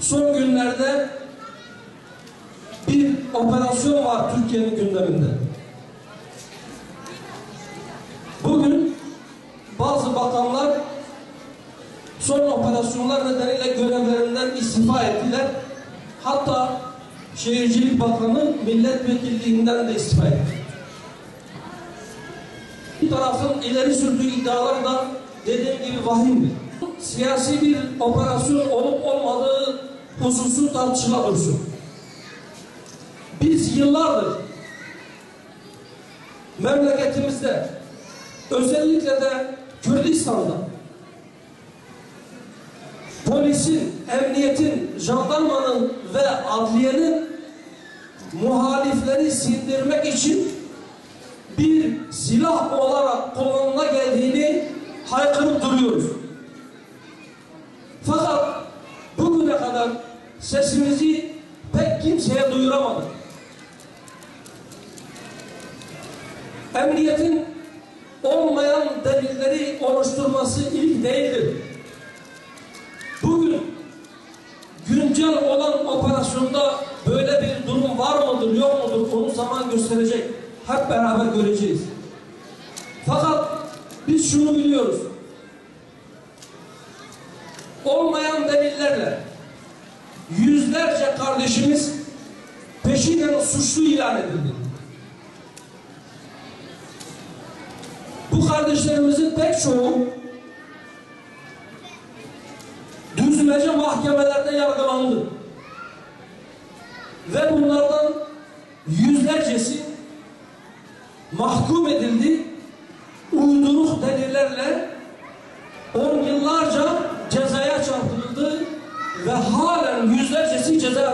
son günlerde bir operasyon var Türkiye'nin gündeminde. Bugün bazı bakanlar son operasyonlar nedeniyle görevlerinden istifa ettiler. Hatta Şehircilik Bakanı milletvekilliğinden de istifa etti. Bir tarafın ileri sürdüğü iddialar da dediğim gibi vahimdir. Siyasi bir operasyon olup olmadığı hususu tartışıla dursun. Biz yıllardır memleketimizde, özellikle de Kürdistan'da polisin, emniyetin, jandarmanın ve adliyenin muhalifleri sindirmek için bir silah olarak kullanıma geldiğini haykırıp duruyoruz. Fakat bugüne kadar sesimizi pek kimseye duyuramadık. Emniyetin olmayan delilleri oluşturması ilk değildir. Bugün güncel olan operasyonda böyle bir durum var mıdır, yok mudur onu zaman gösterecek. Hep beraber göreceğiz. Fakat biz şunu biliyoruz. Olmayan delillerle yüzlerce kardeşimiz peşinen suçlu ilan edildi. Bu kardeşlerimizin pek çoğu düzmece mahkemelerde yargılandı. Ve bunlardan yüzlercesi mahkum edildi. Uyduruk delillerle 10 yıllarca cezaya çarptırıldı ve halen yüzlercesi cezaevinde.